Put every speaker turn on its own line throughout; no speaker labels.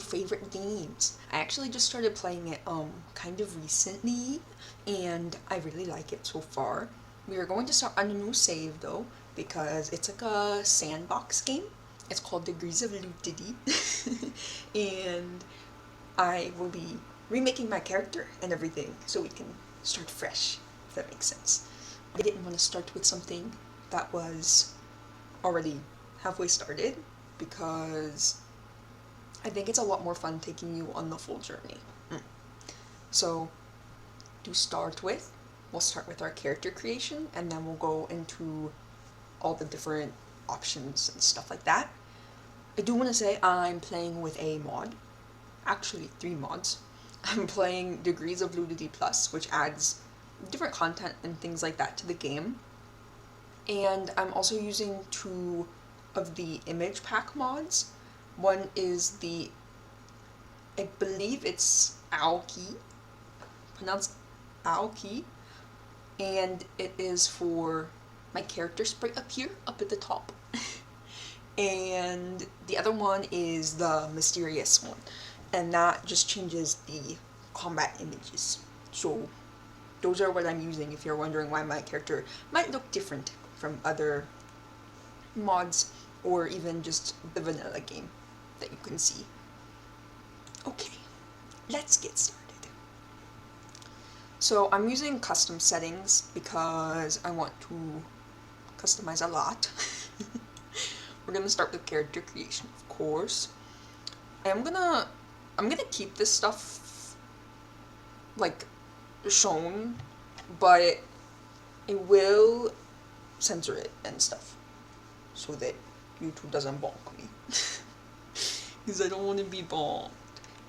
favorite games. I actually just started playing it kind of recently, and I really like it so far. We are going to start on a new save though, because it's like a sandbox game. It's called Degrees of Lucidity, and I will be remaking my character and everything so we can start fresh, if that makes sense. I didn't want to start with something that was already halfway started, because I think it's a lot more fun taking you on the full journey. So, to start with, we'll start with our character creation, and then we'll go into all the different options and stuff like that. I do want to say I'm playing with a mod, actually 3 mods. I'm playing Degrees of Lucidity Plus, which adds different content and things like that to the game. And I'm also using 2 of the image pack mods. One is the, I believe it's Aoki, pronounced Aoki, and it is for my character sprite up here, up at the top. And the other one is the mysterious one, and that just changes the combat images. So those are what I'm using if you're wondering why my character might look different from other mods or even just the vanilla game that you can see. Okay, let's get started. So I'm using custom settings because I want to customize a lot. We're gonna start with character creation, of course. I'm gonna keep this stuff like shown, but I will censor it and stuff so that YouTube doesn't bonk me. Because I don't want to be bonked.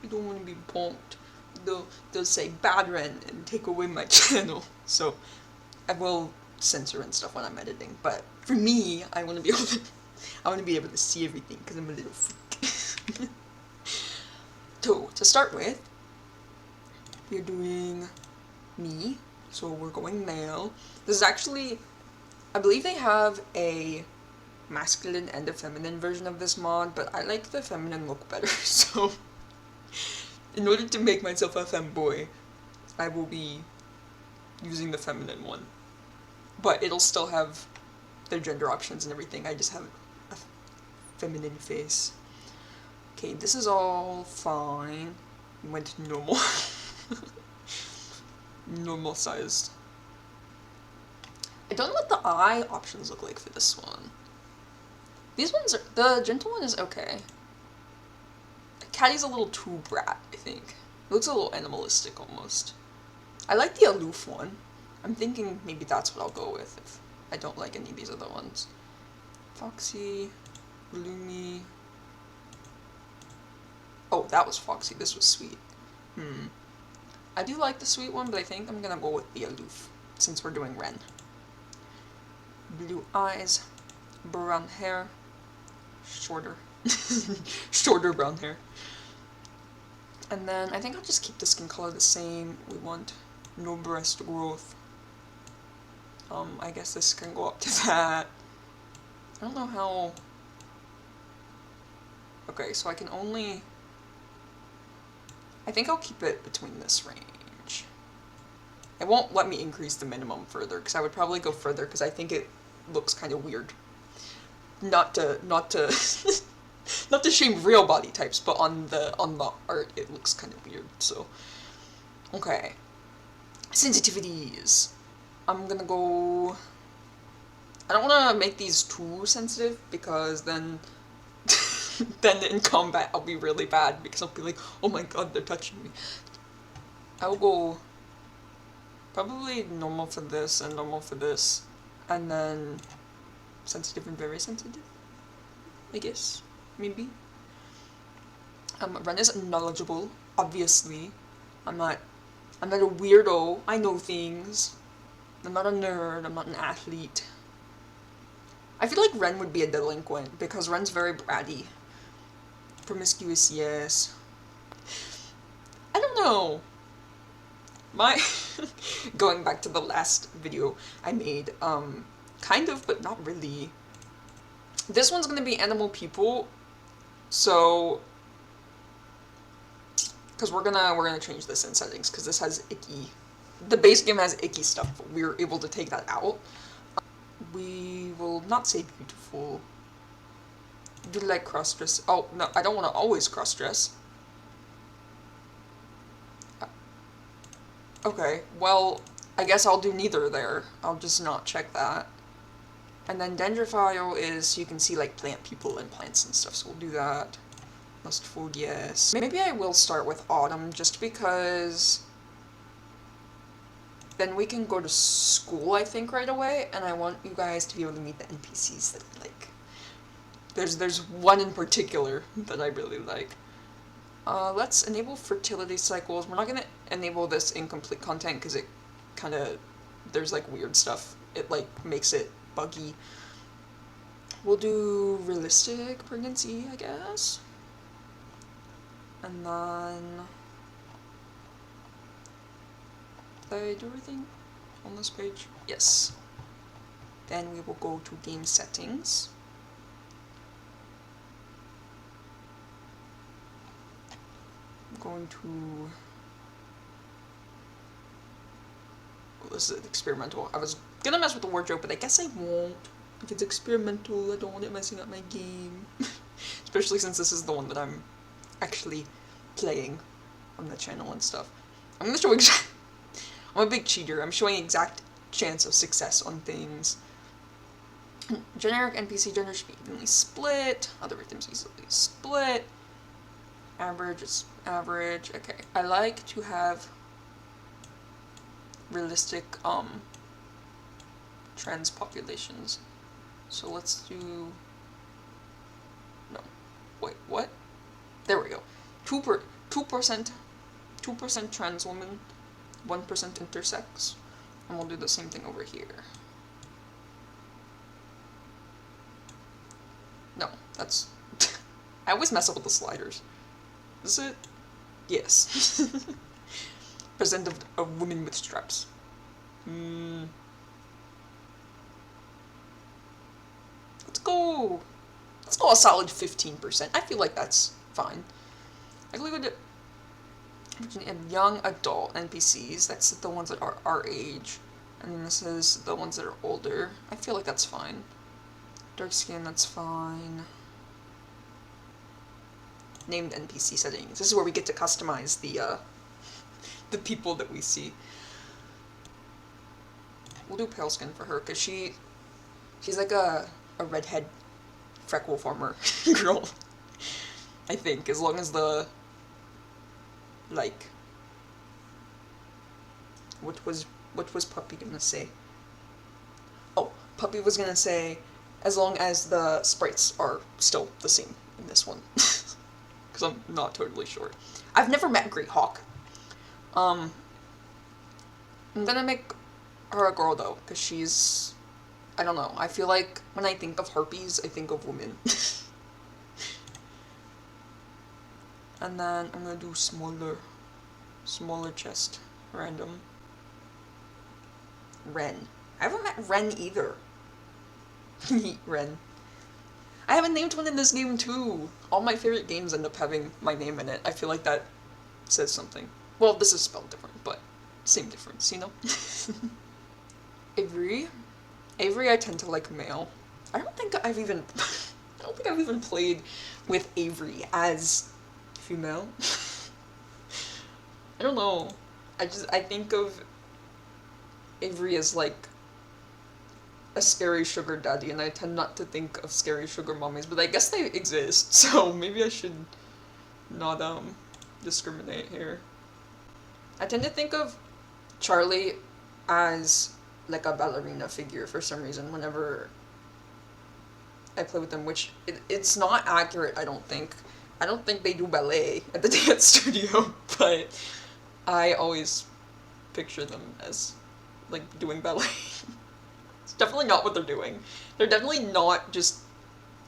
I don't want to be bonked. They'll say bad Ren and take away my channel. So I will censor and stuff when I'm editing. But for me, I want to be able to see everything because I'm a little freak. So to start with, we're doing me. So we're going male. This is actually, I believe they have a masculine and a feminine version of this mod, but I like the feminine look better, so in order to make myself a femboy, I will be using the feminine one. But it'll still have their gender options and everything, I just have a feminine face. Okay, this is all fine. Went to normal. Normal sized. I don't know what the eye options look like for this one. These ones are, the gentle one is okay. Caddy's a little too brat, I think. It looks a little animalistic almost. I like the aloof one. I'm thinking maybe that's what I'll go with if I don't like any of these other ones. Foxy, gloomy. Oh, that was Foxy. This was sweet. I do like the sweet one, but I think I'm gonna go with the aloof since we're doing Ren. Blue eyes, brown hair, shorter. Shorter brown hair. And then I think I'll just keep the skin color the same. We want no breast growth. I guess this can go up to that. I don't know how... Okay, so I can only... I think I'll keep it between this range. It won't let me increase the minimum further, because I would probably go further, because I think it looks kind of weird. Not to not to shame real body types, but on the art it looks kind of weird, so. Okay. Sensitivities. I'm gonna go... I don't want to make these too sensitive, because then in combat I'll be really bad, because I'll be like, oh my god, they're touching me. I'll go probably normal for this and normal for this, and then sensitive and very sensitive, I guess, maybe. Ren is knowledgeable, obviously. I'm not a weirdo, I know things. I'm not a nerd, I'm not an athlete. I feel like Ren would be a delinquent, because Ren's very bratty. Promiscuous, yes. I don't know. Going back to the last video I made, kind of, but not really. This one's gonna be animal people, so because we're gonna change this in settings, because this has icky, the base game has icky stuff, but we're able to take that out. We will not say beautiful. Do you like cross-dress? Oh, no, I don't want to always cross-dress. Okay, well, I guess I'll do neither there. I'll just not check that. And then dendrophile is, you can see, like, plant people and plants and stuff, so we'll do that. Must food, yes. Maybe I will start with autumn, just because then we can go to school, I think, right away, and I want you guys to be able to meet the NPCs that I like. There's one in particular that I really like. Let's enable fertility cycles. We're not gonna enable this incomplete content because it kind of, there's like weird stuff. It like makes it buggy. We'll do realistic pregnancy, I guess. And then, did I do everything on this page? Yes. Then we will go to game settings. I'm going to, well, this is experimental. I was gonna mess with the wardrobe, but I guess I won't. If it's experimental, I don't want it messing up my game. Especially since this is the one that I'm actually playing on the channel and stuff. I'm gonna show I'm a big cheater. I'm showing exact chance of success on things. Generic NPC gender should be evenly split. Other victims easily split. Average is average. Okay. I like to have realistic trans populations. So let's do, no, wait, what? There we go. 2% trans women, 1% intersex, and we'll do the same thing over here. No, that's, I always mess up with the sliders. Is it? Yes. Percent of women with straps. Let's go a solid 15%. I feel like that's fine. I believe it. Young adult NPCs, that's the ones that are our age. And then this is the ones that are older. I feel like that's fine. Dark skin, that's fine. Named NPC settings. This is where we get to customize the people that we see. We'll do pale skin for her, because she's like a redhead freckle farmer girl. I think, as long as the, like, what was Puppy gonna say? Oh, Puppy was gonna say, as long as the sprites are still the same in this one. Because I'm not totally sure. I've never met Greyhawk. I'm gonna make her a girl though, because she's, I don't know, I feel like when I think of harpies, I think of women. And then I'm gonna do smaller chest, random. Ren. I haven't met Ren either. Ren. I haven't named one in this game too. All my favorite games end up having my name in it. I feel like that says something. Well, this is spelled different, but same difference, you know? Avery. Avery I tend to like male. I don't think I've even played with Avery as female. I don't know. I think of Avery as like a scary sugar daddy, and I tend not to think of scary sugar mommies, but I guess they exist, so maybe I should not discriminate here. I tend to think of Charlie as like a ballerina figure for some reason whenever I play with them, which it's not accurate, I don't think. I don't think they do ballet at the dance studio, but I always picture them as like doing ballet. It's definitely not what they're doing. They're definitely not just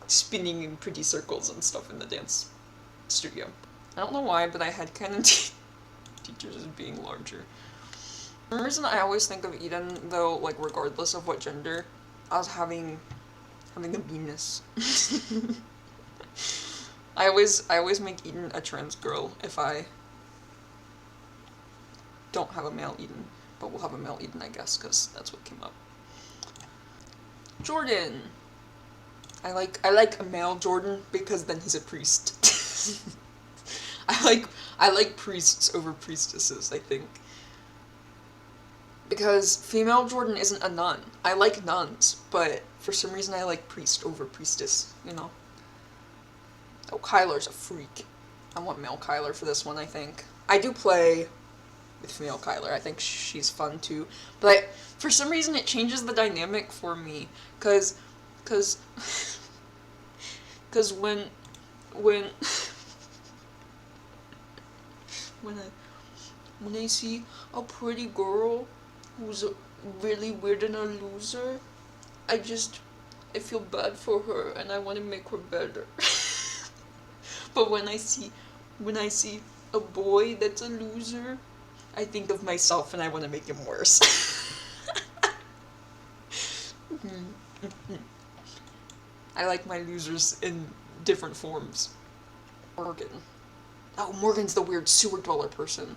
spinning in pretty circles and stuff in the dance studio. I don't know why, but I had canon teachers as being larger. For some reason, I always think of Eden, though, like, regardless of what gender, as having a Venus. I always make Eden a trans girl if I don't have a male Eden, but we'll have a male Eden, I guess, because that's what came up. Jordan. I like a male Jordan because then he's a priest. I like priests over priestesses, I think. Because female Jordan isn't a nun. I like nuns, but for some reason I like priest over priestess, you know? Oh, Kyler's a freak. I want male Kyler for this one, I think. I do play with female Kyler. I think she's fun too. But for some reason it changes the dynamic for me. Cause when I see a pretty girl who's really weird and a loser, I feel bad for her and I want to make her better. But when I see a boy that's a loser, I think of myself and I want to make him worse. I like my losers in different forms. Morgan. Oh, Morgan's the weird sewer dweller person.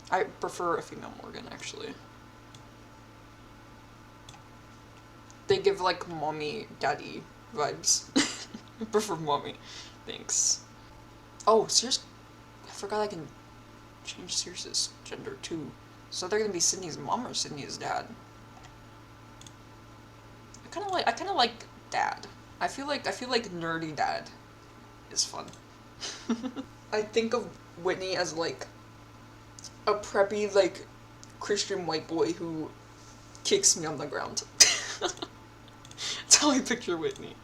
I prefer a female Morgan, actually. They give, like, mommy, daddy vibes. I prefer mommy. Thanks. Oh, Circe. I forgot I can change Circe's gender, too. So they're gonna be Sydney's mom or Sydney's dad. I kinda like dad. I feel like nerdy dad is fun. I think of Whitney as, like, a preppy, like, Christian white boy who kicks me on the ground. That's how I picture Whitney.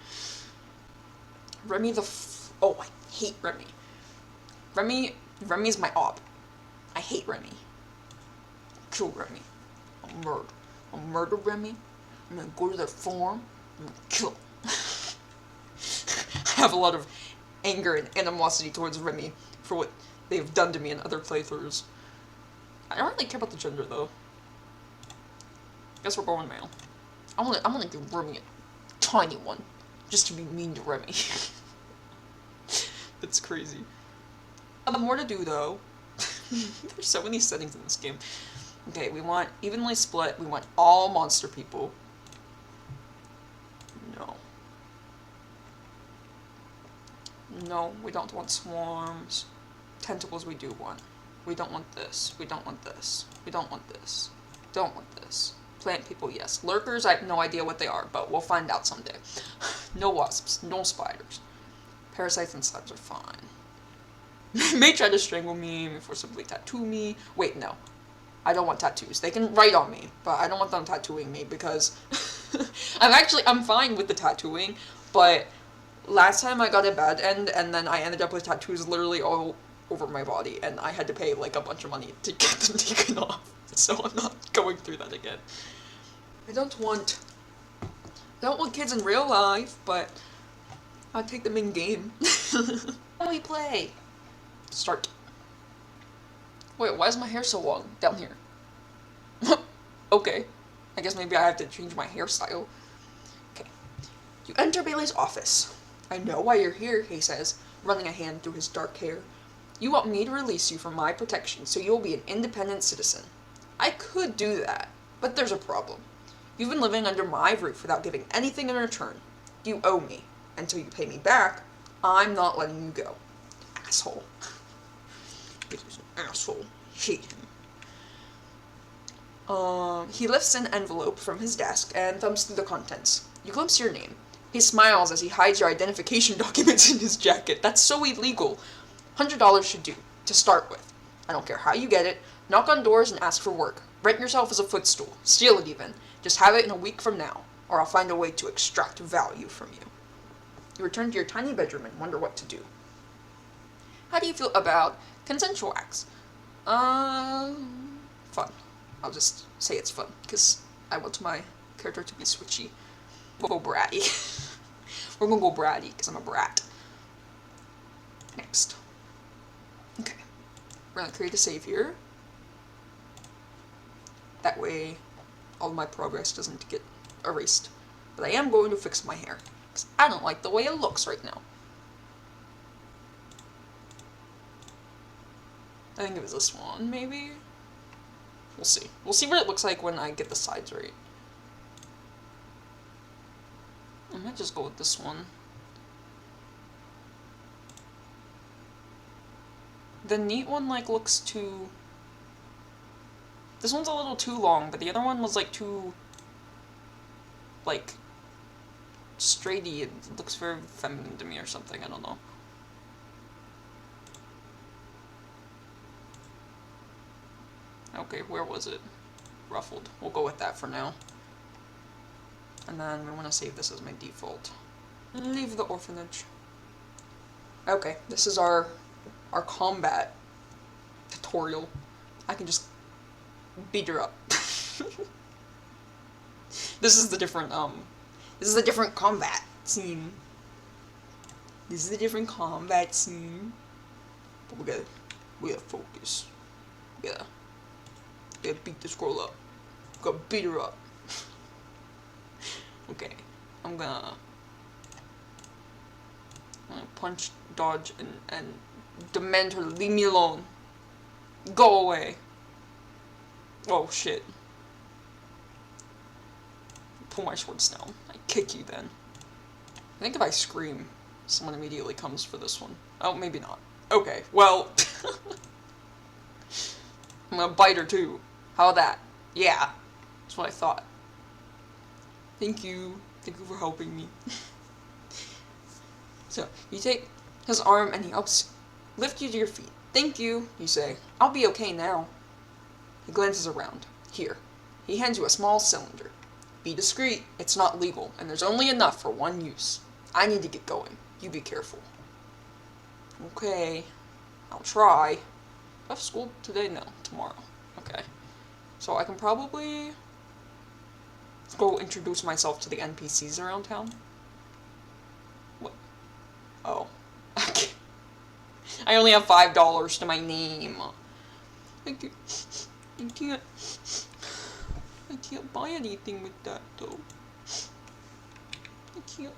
Remy oh, I hate Remy. Remy's my op. I hate Remy. Kill Remy. I'll murder Remy. I'm gonna go to their farm. I'm gonna kill them. I have a lot of anger and animosity towards Remy for what they've done to me in other playthroughs. I don't really care about the gender, though. Guess we're going male. I'm gonna give Remy a tiny one, just to be mean to Remy. That's crazy. More to do, though. There's so many settings in this game. Okay, we want evenly split. We want all monster people. No, we don't want swarms. Tentacles we do want. We don't want this. We don't want this. We don't want this. Don't want this. Plant people, yes. Lurkers, I have no idea what they are, but we'll find out someday. No wasps. No spiders. Parasites and slugs are fine. May try to strangle me, may forcibly tattoo me. Wait, no. I don't want tattoos. They can write on me, but I don't want them tattooing me because I'm fine with the tattooing, but last time I got a bad end and then I ended up with tattoos literally all over my body and I had to pay like a bunch of money to get them taken off. So I'm not going through that again. I don't want kids in real life, but I'll take them in game. How we play? Start. Wait, why is my hair so long down here? Okay. I guess maybe I have to change my hairstyle. Okay. You enter Bailey's office. I know why you're here, he says, running a hand through his dark hair. You want me to release you from my protection so you'll be an independent citizen. I could do that, but there's a problem. You've been living under my roof without giving anything in return. You owe me. Until you pay me back, I'm not letting you go. Asshole. He's an asshole. Hate him. He lifts an envelope from his desk and thumbs through the contents. You glimpse your name. He smiles as he hides your identification documents in his jacket. That's so illegal. $100 should do, to start with. I don't care how you get it. Knock on doors and ask for work. Rent yourself as a footstool. Steal it even. Just have it in a week from now, or I'll find a way to extract value from you. You return to your tiny bedroom and wonder what to do. How do you feel about consensual acts? Fun. I'll just say it's fun, because I want my character to be switchy. We'll go bratty. We're gonna go bratty, because I'm a brat. Next. Okay. We're gonna create a save here. That way, all of my progress doesn't get erased. But I am going to fix my hair, because I don't like the way it looks right now. I think it was this one, maybe? We'll see. We'll see what it looks like when I get the sides right. I might just go with this one. The neat one, like, looks too... This one's a little too long, but the other one was, like, too... like... straighty. It looks very feminine to me or something, I don't know. Okay, where was it? Ruffled. We'll go with that for now. And then we want to save this as my default. Leave the orphanage. Okay, this is our combat tutorial. I can just beat her up. This is the different combat scene. This is the different combat scene. But we gotta focus. We gotta beat this girl up. We gotta beat her up. Okay, I'm gonna punch, dodge, and demand her to leave me alone. Go away. Oh shit. Pull my swords down. I kick you then. I think if I scream, someone immediately comes for this one. Oh, maybe not. Okay, well. I'm gonna bite her too. How about that? Yeah. That's what I thought. Thank you. Thank you for helping me. So, you take his arm and he helps lift you to your feet. Thank you, you say. I'll be okay now. He glances around. Here. He hands you a small cylinder. Be discreet. It's not legal, and there's only enough for one use. I need to get going. You be careful. Okay. I'll try. Do I have school today? No. Tomorrow. Okay. So I can probably go introduce myself to the NPCs around town. What? Oh. Okay. I only have $5 to my name. I can't buy anything with that though. I can't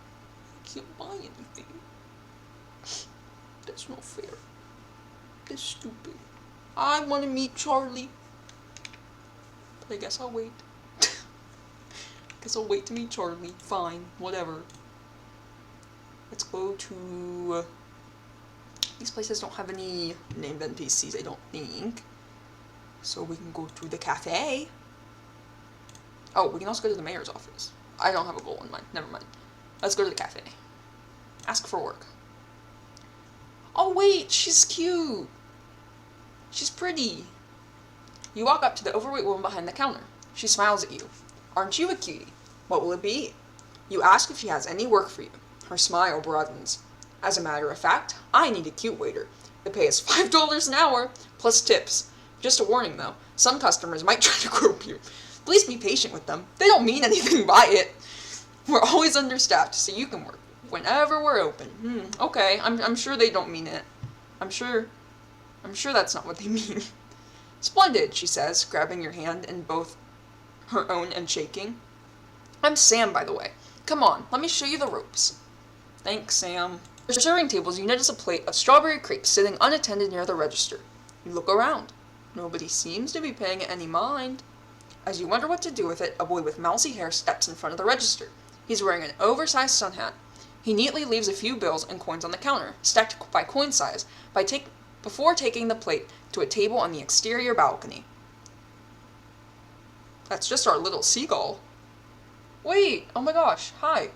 buy anything. That's not fair. That's stupid. I want to meet Charlie. But I guess I'll wait. Guess I'll wait to meet Charlie. Fine, whatever. Let's go to... These places don't have any named NPCs, I don't think. So we can go to the cafe. Oh, we can also go to the mayor's office. I don't have a goal in mind. Never mind. Let's go to the cafe. Ask for work. Oh wait, she's cute. She's pretty. You walk up to the overweight woman behind the counter. She smiles at you. Aren't you a cutie? What will it be? You ask if she has any work for you. Her smile broadens. As a matter of fact, I need a cute waiter. The pay is $5 an hour, plus tips. Just a warning though, some customers might try to grope you. Please be patient with them. They don't mean anything by it. We're always understaffed, so you can work whenever we're open. Okay, I'm sure they don't mean it. I'm sure that's not what they mean. Splendid, she says, grabbing your hand in both her own and shaking. I'm Sam, by the way. Come on, let me show you the ropes. Thanks, Sam. For serving tables, you notice a plate of strawberry crepes sitting unattended near the register. You look around. Nobody seems to be paying it any mind. As you wonder what to do with it, a boy with mousy hair steps in front of the register. He's wearing an oversized sun hat. He neatly leaves a few bills and coins on the counter, stacked by coin size, before taking the plate to a table on the exterior balcony. That's just our little seagull. Wait, oh my gosh, hi.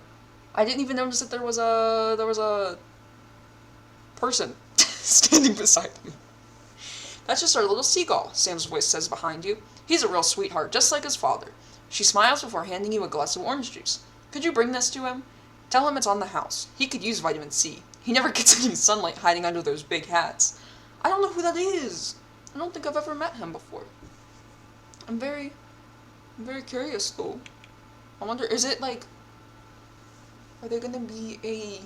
I didn't even notice that there was a person standing beside me. That's just our little seagull, Sam's voice says behind you. He's a real sweetheart, just like his father. She smiles before handing you a glass of orange juice. Could you bring this to him? Tell him it's on the house. He could use vitamin C. He never gets any sunlight hiding under those big hats. I don't know who that is. I don't think I've ever met him before. I'm very curious though. I wonder, is it like, are there gonna be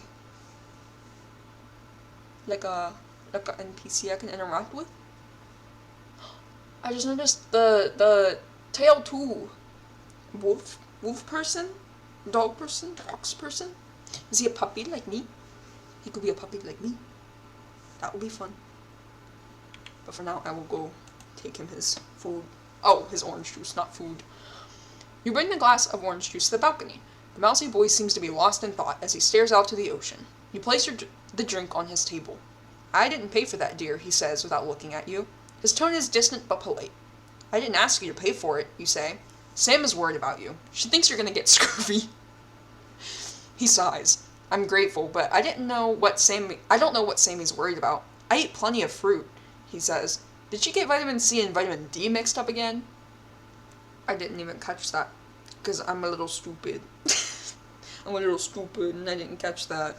like a NPC I can interact with? I just noticed the tail too. Wolf person? Dog person? Fox person? Is he a puppy like me? He could be a puppy like me. That would be fun. But for now, I will go take him his food. Oh, his orange juice, not food. You bring the glass of orange juice to the balcony. The mousy boy seems to be lost in thought as he stares out to the ocean. You place the drink on his table. I didn't pay for that, dear, he says without looking at you. His tone is distant but polite. I didn't ask you to pay for it, you say. Sam is worried about you. She thinks you're gonna get scurvy. He sighs. I'm grateful, but I don't know what Sammy's worried about. I eat plenty of fruit, he says. Did she get vitamin C and vitamin D mixed up again? I didn't even catch that, because I'm a little stupid. I'm a little stupid, and I didn't catch that.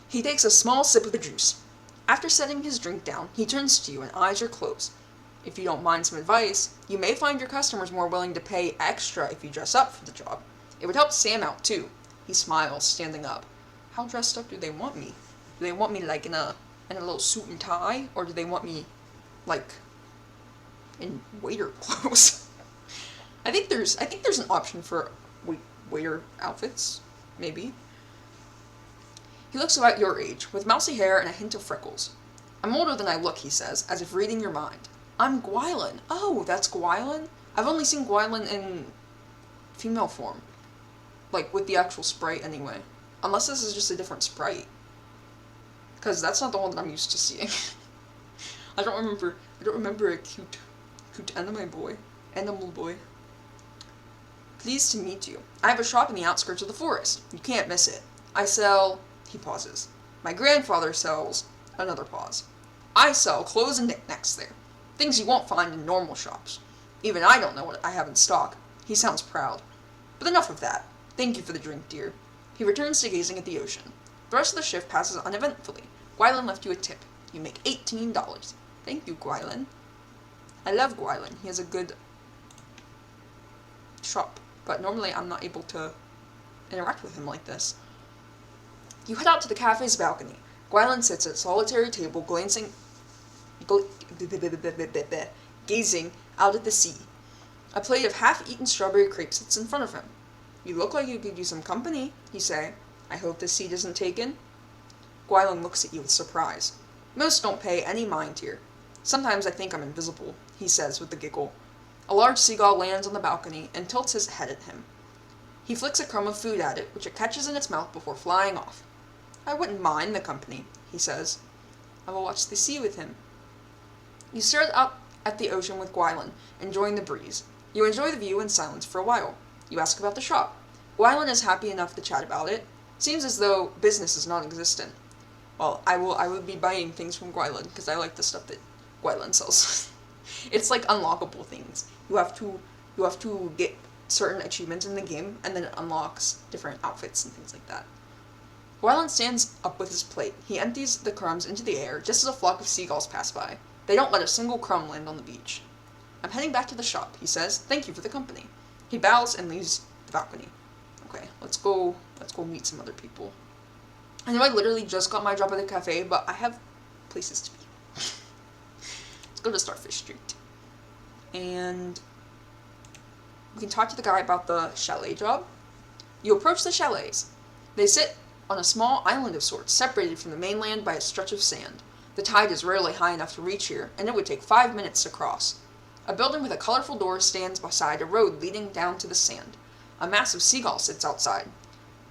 He takes a small sip of the juice. After setting his drink down, he turns to you and eyes are closed. If you don't mind some advice, you may find your customers more willing to pay extra if you dress up for the job. It would help Sam out, too. He smiles, standing up. How dressed up do they want me? Do they want me, like, in a little suit and tie? Or do they want me, like, in waiter clothes? I think there's an option for waiter outfits, maybe. He looks about your age, with mousy hair and a hint of freckles. I'm older than I look, he says, as if reading your mind. I'm Gwylan. Oh, that's Gwylan? I've only seen Gwylan in female form. Like, with the actual sprite, anyway. Unless this is just a different sprite. Because that's not the one that I'm used to seeing. I don't remember a cute animal boy. Pleased to meet you. I have a shop in the outskirts of the forest. You can't miss it. I sell... He pauses. My grandfather sells... Another pause. I sell clothes and knickknacks there. Things you won't find in normal shops. Even I don't know what I have in stock. He sounds proud. But enough of that. Thank you for the drink, dear. He returns to gazing at the ocean. The rest of the shift passes uneventfully. Gwylan left you a tip. You make $18. Thank you, Gwylan. I love Gwylan. He has a good shop. But normally I'm not able to interact with him like this. You head out to the cafe's balcony. Gwylan sits at a solitary table, gazing out at the sea. A plate of half-eaten strawberry crepes sits in front of him. You look like you could use some company, you say. I hope this seat isn't taken. Gwylan looks at you with surprise. Most don't pay any mind here. Sometimes I think I'm invisible, he says with a giggle. A large seagull lands on the balcony and tilts his head at him. He flicks a crumb of food at it, which it catches in its mouth before flying off. I wouldn't mind the company, he says. I will watch the sea with him. You stare up at the ocean with Gwylan, enjoying the breeze. You enjoy the view in silence for a while. You ask about the shop. Gwylan is happy enough to chat about it. Seems as though business is non-existent. Well, I will be buying things from Gwylan, because I like the stuff that Gwylan sells. It's like unlockable things. You have to get certain achievements in the game, and then it unlocks different outfits and things like that. Gwylan stands up with his plate. He empties the crumbs into the air just as a flock of seagulls pass by. They don't let a single crumb land on the beach. I'm heading back to the shop, he says. Thank you for the company. He bows and leaves the balcony. Okay, let's go meet some other people. I know I literally just got my job at the cafe, but I have places to be. Let's go to Starfish Street. And we can talk to the guy about the chalet job. You approach the chalets. They sit on a small island of sorts, separated from the mainland by a stretch of sand. The tide is rarely high enough to reach here, and it would take 5 minutes to cross. A building with a colorful door stands beside a road leading down to the sand. A massive seagull sits outside,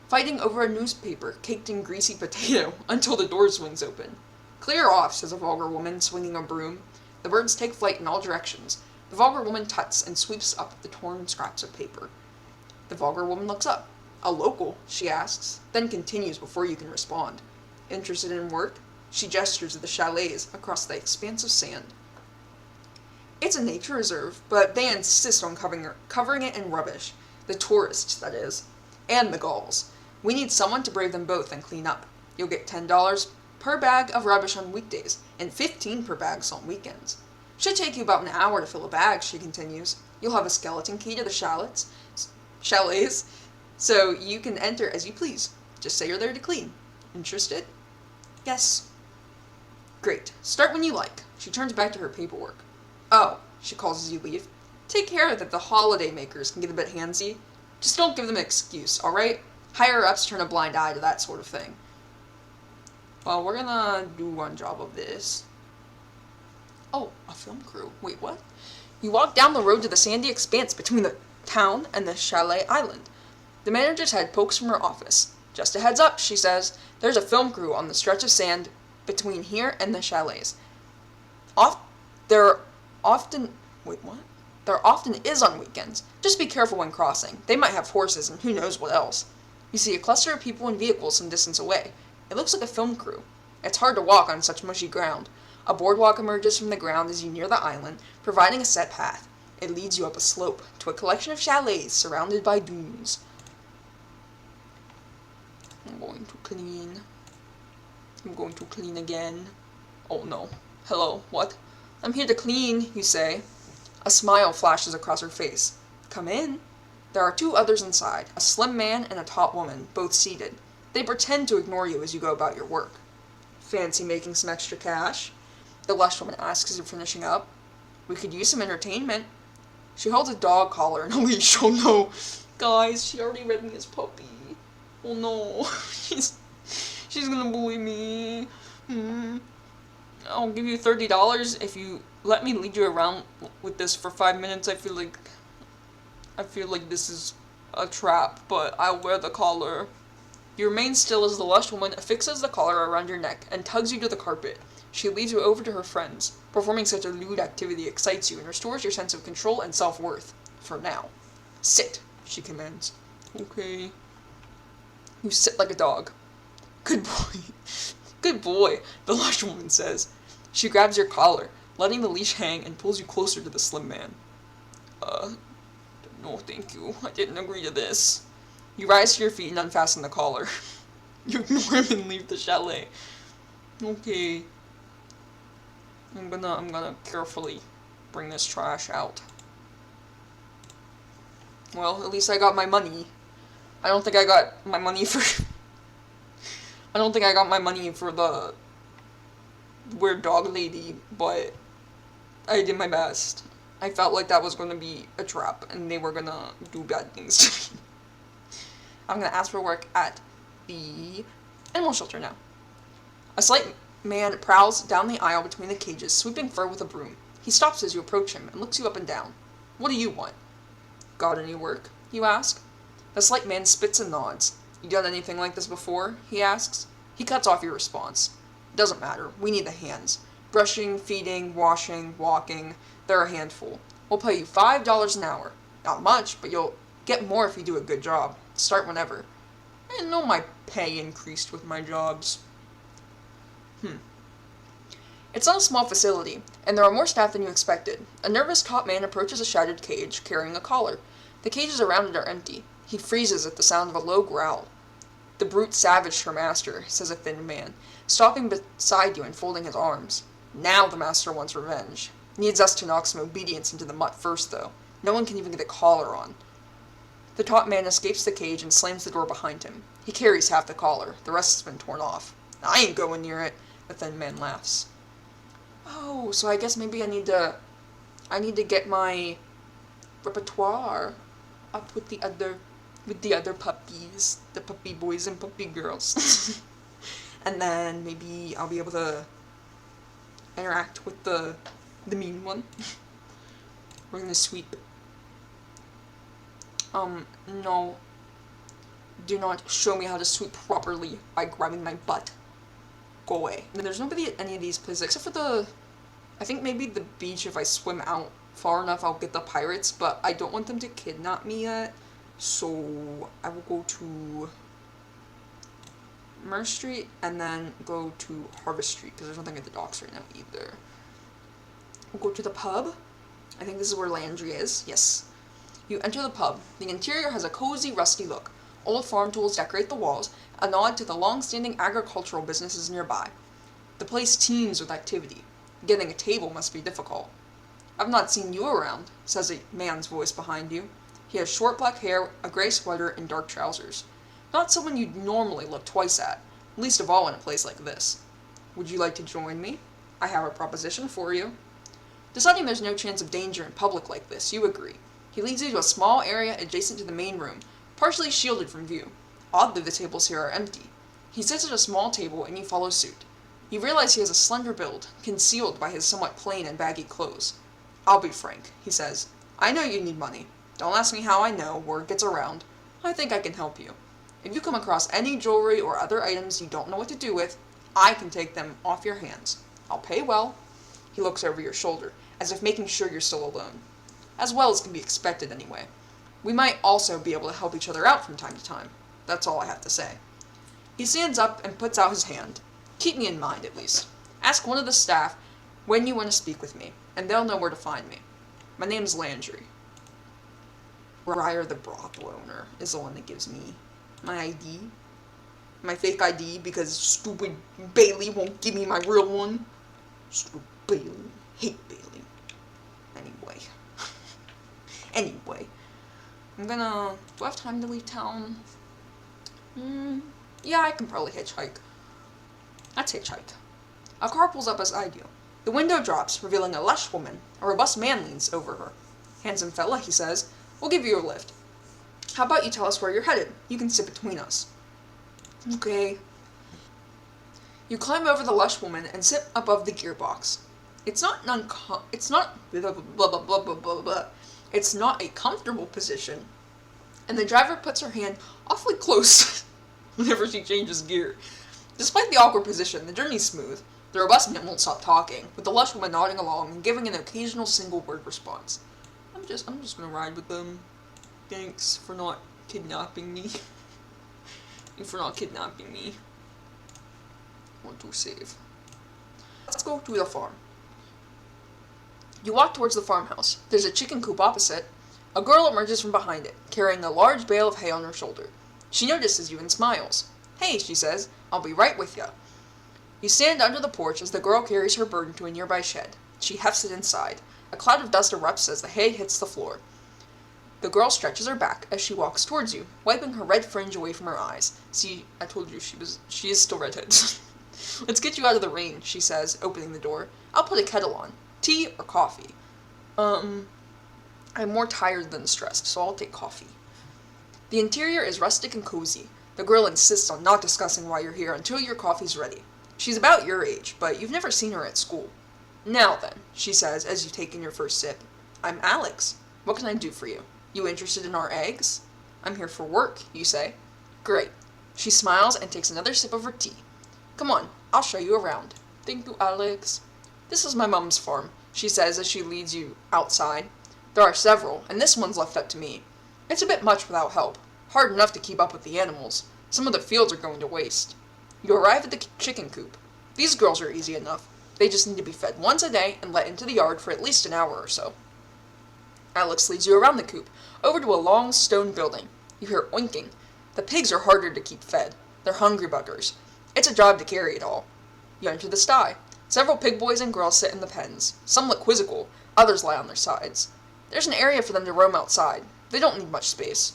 fighting over a newspaper caked in greasy potato until the door swings open. Clear off, says a vulgar woman, swinging a broom. The birds take flight in all directions. The vulgar woman tuts and sweeps up the torn scraps of paper. The vulgar woman looks up. A local, she asks, then continues before you can respond. Interested in work? She gestures at the chalets across the expanse of sand. It's a nature reserve, but they insist on covering it in rubbish. The tourists, that is. And the gulls. We need someone to brave them both and clean up. You'll get $10 per bag of rubbish on weekdays, and $15 per bag on weekends. Should take you about an hour to fill a bag, she continues. You'll have a skeleton key to the chalets, so you can enter as you please. Just say you're there to clean. Interested? Yes. Great. Start when you like. She turns back to her paperwork. Oh, she calls as you leave. Take care that the holiday makers can get a bit handsy. Just don't give them an excuse, alright? Higher-ups turn a blind eye to that sort of thing. Well, we're gonna do one job of this. Oh, a film crew. Wait, what? You walk down the road to the sandy expanse between the town and the Chalet island. The manager's head pokes from her office. Just a heads up, she says. There's a film crew on the stretch of sand between here and the chalets. There often... Wait, what? There often is on weekends. Just be careful when crossing. They might have horses and who knows what else. You see a cluster of people and vehicles some distance away. It looks like a film crew. It's hard to walk on such mushy ground. A boardwalk emerges from the ground as you near the island, providing a set path. It leads you up a slope to a collection of chalets surrounded by dunes. I'm going to clean. I'm going to clean again. Oh no. Hello, what? I'm here to clean, you say. A smile flashes across her face. Come in. There are two others inside, a slim man and a tall woman, both seated. They pretend to ignore you as you go about your work. Fancy making some extra cash? The lush woman asks as you're finishing up. We could use some entertainment. She holds a dog collar and a leash. Oh no. Guys, she already read me his puppy. Oh no. She's gonna bully me. I'll give you $30 if you let me lead you around with this for 5 minutes. I feel like this is a trap, but I'll wear the collar. You remain still as the lush woman affixes the collar around your neck and tugs you to the carpet. She leads you over to her friends. Performing such a lewd activity excites you and restores your sense of control and self-worth. For now. Sit, she commands. Okay. You sit like a dog. Good boy. Good boy, the lush woman says. She grabs your collar, letting the leash hang, and pulls you closer to the slim man. No thank you. I didn't agree to this. You rise to your feet and unfasten the collar. You ignore him and leave the chalet. Okay. I'm gonna carefully bring this trash out. Well, at least I got my money. I don't think I got my money for the weird dog lady, but I did my best. I felt like that was going to be a trap, and they were going to do bad things to me. I'm going to ask for work at the animal shelter now. A slight man prowls down the aisle between the cages, sweeping fur with a broom. He stops as you approach him and looks you up and down. What do you want? Got any work? You ask. The slight man spits and nods. You done anything like this before? He asks. He cuts off your response. Doesn't matter. We need the hands. Brushing, feeding, washing, walking. They're a handful. We'll pay you $5 an hour. Not much, but you'll get more if you do a good job. Start whenever. I didn't know my pay increased with my jobs. It's not a small facility, and there are more staff than you expected. A nervous top man approaches a shattered cage, carrying a collar. The cages around it are empty. He freezes at the sound of a low growl. The brute savaged her master, says a thin man, stopping beside you and folding his arms. Now the master wants revenge. Needs us to knock some obedience into the mutt first, though. No one can even get a collar on. The top man escapes the cage and slams the door behind him. He carries half the collar. The rest has been torn off. I ain't going near it. The thin man laughs. Oh, so I guess maybe I need to get my repertoire up with the other puppies, the puppy boys and puppy girls. And then maybe I'll be able to interact with the mean one. We're gonna sweep. No. Do not show me how to sweep properly by grabbing my butt. Go away. And there's nobody at any of these places except for I think maybe the beach. If I swim out far enough, I'll get the pirates, but I don't want them to kidnap me yet. So I will go to Mer Street and then go to Harvest Street because there's nothing at the docks right now either. We'll go to the pub. I think this is where Landry is. Yes. You enter the pub. The interior has a cozy, rusty look. Old farm tools decorate the walls, a nod to the long-standing agricultural businesses nearby. The place teems with activity. Getting a table must be difficult. I've not seen you around, says a man's voice behind you. He has short black hair, a gray sweater, and dark trousers. Not someone you'd normally look twice at, least of all in a place like this. Would you like to join me? I have a proposition for you. Deciding there's no chance of danger in public like this, you agree. He leads you to a small area adjacent to the main room, partially shielded from view. Oddly, the tables here are empty. He sits at a small table and you follow suit. You realize he has a slender build, concealed by his somewhat plain and baggy clothes. I'll be frank, he says. I know you need money. Don't ask me how I know, word gets around. I think I can help you. If you come across any jewelry or other items you don't know what to do with, I can take them off your hands. I'll pay well. He looks over your shoulder, as if making sure you're still alone. As well as can be expected anyway. We might also be able to help each other out from time to time. That's all I have to say. He stands up and puts out his hand. Keep me in mind, at least. Ask one of the staff when you want to speak with me, and they'll know where to find me. My name's Landry. Ryer the brothel owner is the one that gives me my ID. My fake ID, because stupid Bailey won't give me my real one. Stupid Bailey. Hate Bailey. Anyway. I'm gonna... Do I have time to leave town? Yeah, I can probably hitchhike. Let's hitchhike. A car pulls up as I do. The window drops, revealing a lush woman. A robust man leans over her. Handsome fella, he says. We'll give you a lift. How about you tell us where you're headed? You can sit between us. Okay. You climb over the lush woman and sit above the gearbox. It's not blah, blah, blah, blah, blah, blah, blah. It's not a comfortable position. And the driver puts her hand awfully close whenever she changes gear. Despite the awkward position, the journey's smooth. The robust man won't stop talking, with the lush woman nodding along and giving an occasional single-word response. I'm just gonna ride with them. Thanks for not kidnapping me. I want to save. Let's go to the farm. You walk towards the farmhouse. There's a chicken coop opposite. A girl emerges from behind it, carrying a large bale of hay on her shoulder. She notices you and smiles. Hey, she says, I'll be right with ya. You stand under the porch as the girl carries her burden to a nearby shed. She hefts it inside. A cloud of dust erupts as the hay hits the floor. The girl stretches her back as she walks towards you, wiping her red fringe away from her eyes. See, I told you she is still redheaded. Let's get you out of the rain, she says, opening the door. I'll put a kettle on. Tea or coffee? I'm more tired than stressed, so I'll take coffee. The interior is rustic and cozy. The girl insists on not discussing why you're here until your coffee's ready. She's about your age, but you've never seen her at school. Now then, she says as you take in your first sip. I'm Alex. What can I do for you? You interested in our eggs? I'm here for work, you say. Great. She smiles and takes another sip of her tea. Come on, I'll show you around. Thank you, Alex. This is my mom's farm, she says as she leads you outside. There are several, and this one's left up to me. It's a bit much without help. Hard enough to keep up with the animals. Some of the fields are going to waste. You arrive at the chicken coop. These girls are easy enough. They just need to be fed once a day and let into the yard for at least an hour or so. Alex leads you around the coop, over to a long stone building. You hear oinking. The pigs are harder to keep fed. They're hungry buggers. It's a job to carry it all. You enter the sty. Several pig boys and girls sit in the pens. Some look quizzical, others lie on their sides. There's an area for them to roam outside. They don't need much space.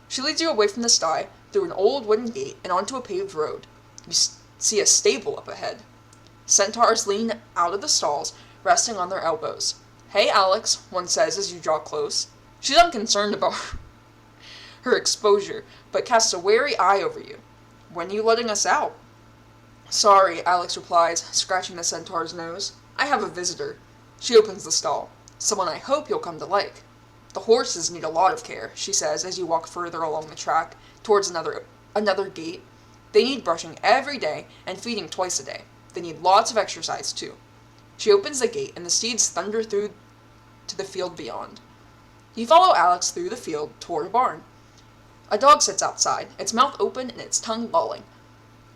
She leads you away from the sty, through an old wooden gate, and onto a paved road. You see a stable up ahead. Centaurs lean out of the stalls, resting on their elbows. Hey, Alex, one says as you draw close. She's unconcerned about her exposure, but casts a wary eye over you. When are you letting us out? Sorry, Alex replies, scratching the centaur's nose. I have a visitor. She opens the stall. Someone I hope you'll come to like. The horses need a lot of care, she says as you walk further along the track, towards another gate. They need brushing every day and feeding twice a day. They need lots of exercise, too. She opens the gate, and the steeds thunder through to the field beyond. You follow Alex through the field toward a barn. A dog sits outside, its mouth open and its tongue lolling.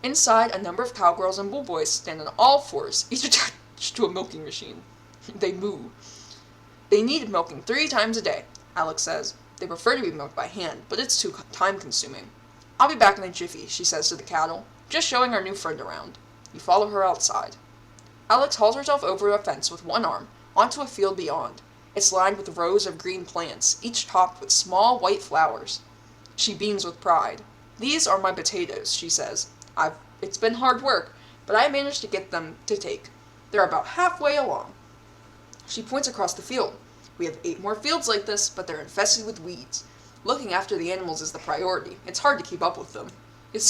Inside, a number of cowgirls and bullboys stand on all fours, each attached to a milking machine. They moo. They need milking 3 times a day, Alex says. They prefer to be milked by hand, but it's too time-consuming. I'll be back in a jiffy, she says to the cattle, just showing our new friend around. You follow her outside. Alex hauls herself over a fence with one arm, onto a field beyond. It's lined with rows of green plants, each topped with small white flowers. She beams with pride. These are my potatoes, she says. It's been hard work, but I managed to get them to take. They're about halfway along. She points across the field. We have 8 more fields like this, but they're infested with weeds. Looking after the animals is the priority. It's hard to keep up with them. It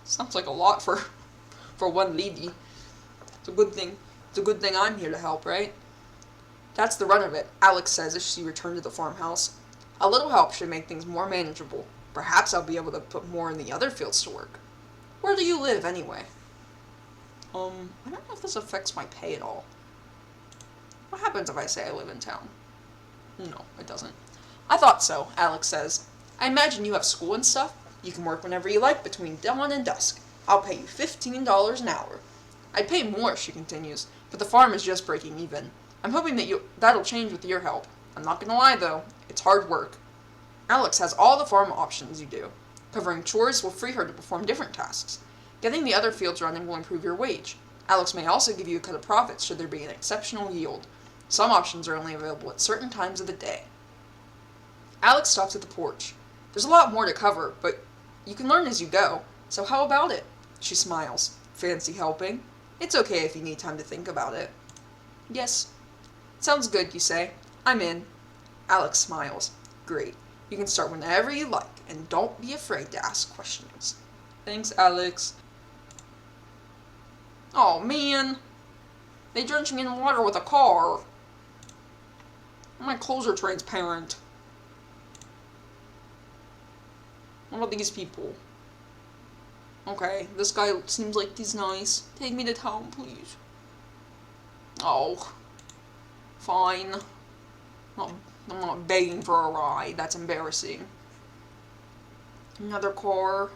Sounds like a lot for one lady. It's a good thing. It's a good thing I'm here to help, right? That's the run of it, Alex says as she returned to the farmhouse. A little help should make things more manageable. Perhaps I'll be able to put more in the other fields to work. Where do you live, anyway? I don't know if this affects my pay at all. What happens if I say I live in town? No, it doesn't. I thought so, Alex says. I imagine you have school and stuff. You can work whenever you like between dawn and dusk. I'll pay you $15 an hour. I'd pay more, she continues, but the farm is just breaking even. I'm hoping that'll change with your help. I'm not gonna lie, though. It's hard work. Alex has all the farm options you do. Covering chores will free her to perform different tasks. Getting the other fields running will improve your wage. Alex may also give you a cut of profits should there be an exceptional yield. Some options are only available at certain times of the day. Alex stops at the porch. There's a lot more to cover, but you can learn as you go, so how about it? She smiles. Fancy helping? It's okay if you need time to think about it. Yes. Sounds good, you say. I'm in. Alex smiles. Great. You can start whenever you like, and don't be afraid to ask questions. Thanks, Alex. Oh, man. They drenched me in water with a car. My clothes are transparent. What about these people? Okay, this guy seems like he's nice. Take me to town, please. Oh. Fine. I'm not begging for a ride. That's embarrassing. Another car.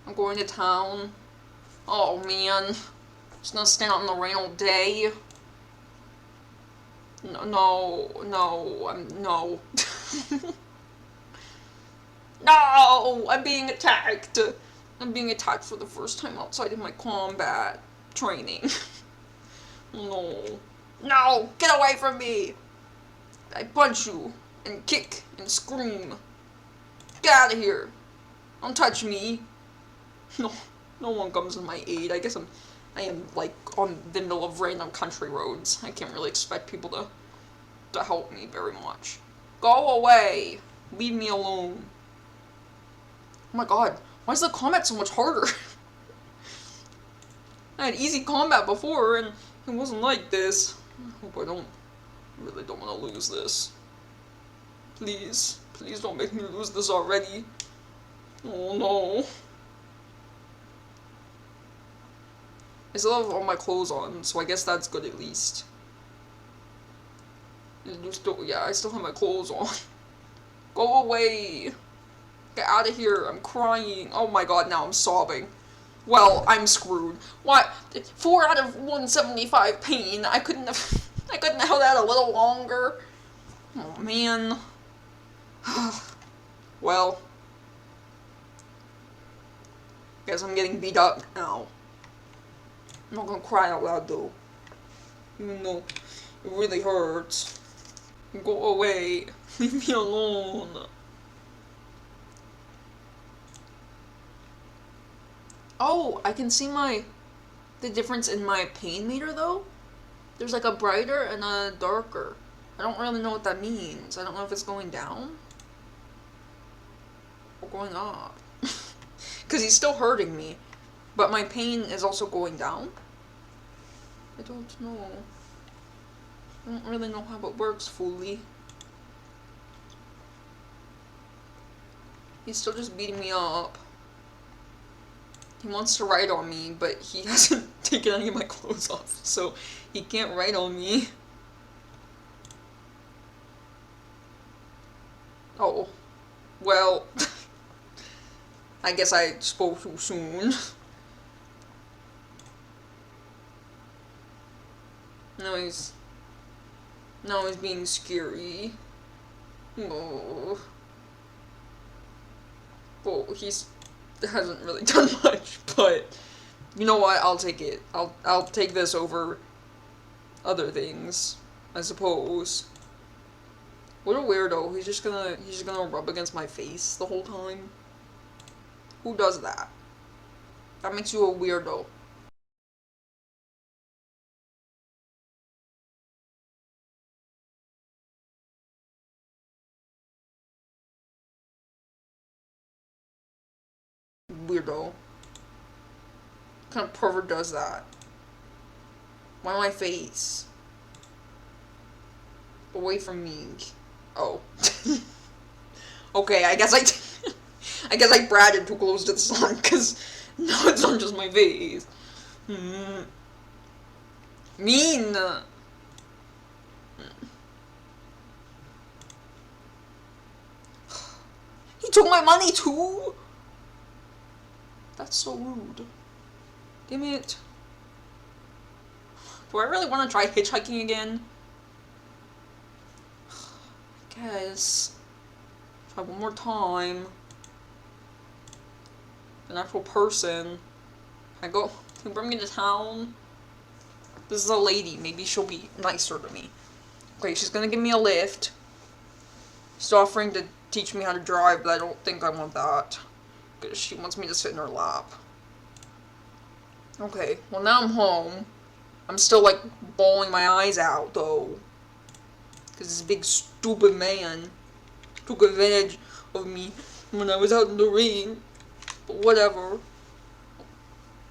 I'm going to town. Oh, man. Just gonna stand out in the rain all day. No. No. No! I'm being attacked. I'm being attacked for the first time outside of my combat training. No. No! Get away from me! I punch you, and kick, and scream. Get out of here! Don't touch me. No one comes to my aid. I guess I am, like, on the middle of random country roads. I can't really expect people to help me very much. Go away! Leave me alone. Oh my god, why is the combat so much harder? I had easy combat before, and it wasn't like this. I hope I really don't want to lose this. Please don't make me lose this already. Oh no. I still have all my clothes on, so I guess that's good at least. Yeah, I still have my clothes on. Go away. Get out of here. I'm crying. Oh my god, now I'm sobbing. Well, I'm screwed. What? 4 out of 175 pain. I couldn't have held out a little longer. Oh man. Well. Guess I'm getting beat up now. I'm not gonna cry out loud though. Even though it really hurts. Go away. Leave me alone. Oh, I can see the difference in my pain meter though. There's like a brighter and a darker. I don't really know what that means. I don't know if it's going down or going up. Because he's still hurting me, but my pain is also going down. I don't know. I don't really know how it works fully. He's still just beating me up. He wants to ride on me, but he hasn't taken any of my clothes off, so he can't ride on me. Oh. Well. I guess I spoke too soon. Now he's being scary. Oh. Well, hasn't really done much, but you know what? I'll take it. I'll take this over other things, I suppose. What a weirdo. He's just gonna rub against my face the whole time. Who does that? That makes you a weirdo. Weirdo. What kind of pervert does that? Why my face? Away from me. Oh. Okay, I guess I guess I bratted too close to the sun, because now it's on just my face. Mean! He took my money too? That's so rude. Damn it. Do I really want to try hitchhiking again? I guess. Try one more time. An actual person. Can you bring me to town? This is a lady. Maybe she'll be nicer to me. Okay, she's gonna give me a lift. She's offering to teach me how to drive, but I don't think I want that. Because she wants me to sit in her lap. Okay, well now I'm home. I'm still like bawling my eyes out though. Because this big stupid man took advantage of me when I was out in the rain. But whatever.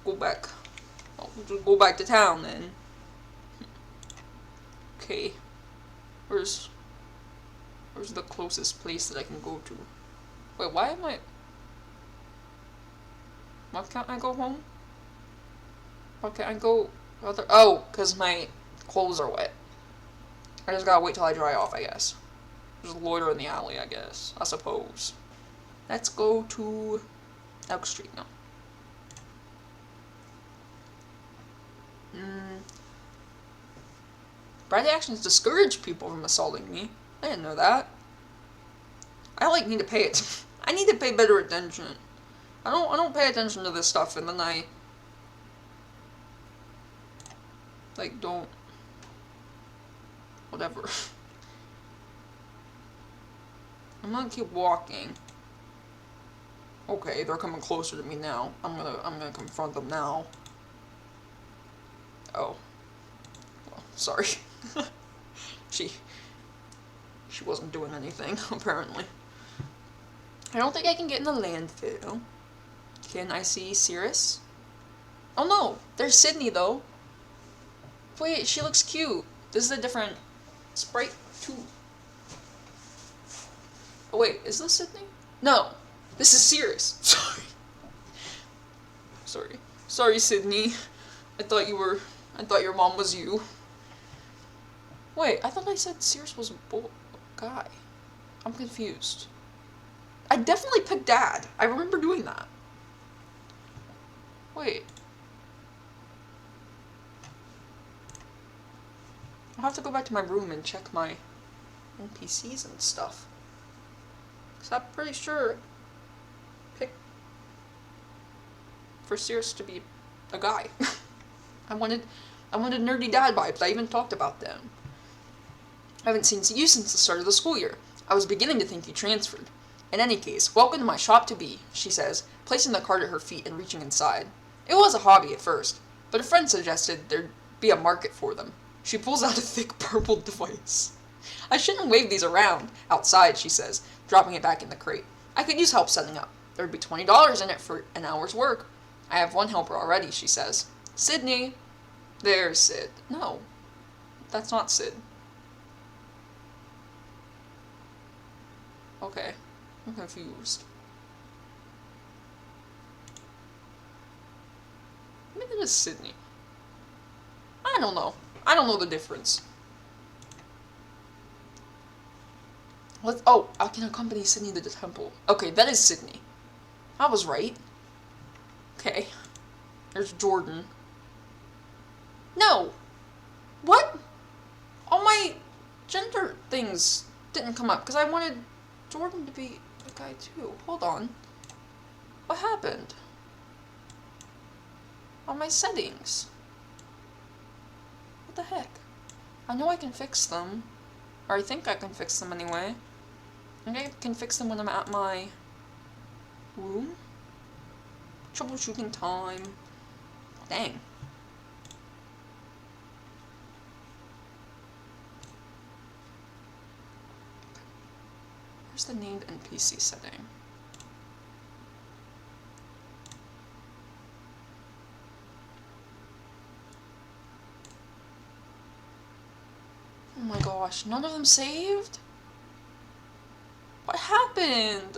Go back. I'll just go back to town then. Okay. Where's the closest place that I can go to? Wait, why can't I go home? Why can't I go other? Oh, because my clothes are wet. I just gotta wait till I dry off, I guess. Just loiter in the alley, I guess. I suppose. Let's go to Elk Street now. Bad actions discourage people from assaulting me. I didn't know that. I need to pay it. I need to pay better attention. I don't pay attention to this stuff, and then I don't whatever. I'm gonna keep walking. Okay, they're coming closer to me now. I'm gonna confront them now. Oh. Well, sorry. She wasn't doing anything, apparently. I don't think I can get in the landfill. Can I see Cirrus? Oh no! There's Sydney, though. Wait, she looks cute. This is a different sprite, too. Oh wait, is this Sydney? No! This is Cirrus. Sorry. Sorry, Sydney. I thought your mom was you. Wait, I thought I said Cirrus was a guy. I'm confused. I definitely picked Dad. I remember doing that. Wait. I'll have to go back to my room and check my NPCs and stuff. Because I'm pretty sure I picked for Cirrus to be a guy. I wanted nerdy dad vibes. I even talked about them. I haven't seen you since the start of the school year. I was beginning to think you transferred. In any case, welcome to my shop to be, she says, placing the cart at her feet and reaching inside. It was a hobby at first, but a friend suggested there'd be a market for them. She pulls out a thick purple device. I shouldn't wave these around outside, she says, dropping it back in the crate. I could use help setting up. There'd be $20 in it for an hour's work. I have one helper already, she says. Sydney. There's Sid. No, that's not Sid. Okay, I'm confused. Maybe it is Sydney. I don't know. I don't know the difference. I can accompany Sydney to the temple. Okay, that is Sydney. I was right. Okay. There's Jordan. No! What? All my gender things didn't come up, because I wanted Jordan to be a guy too. Hold on. What happened? On my settings. What the heck? I know I can fix them. Or I think I can fix them anyway. Maybe I can fix them when I'm at my room? Troubleshooting time. Dang. Where's the named NPC setting? my gosh, none of them saved? What happened?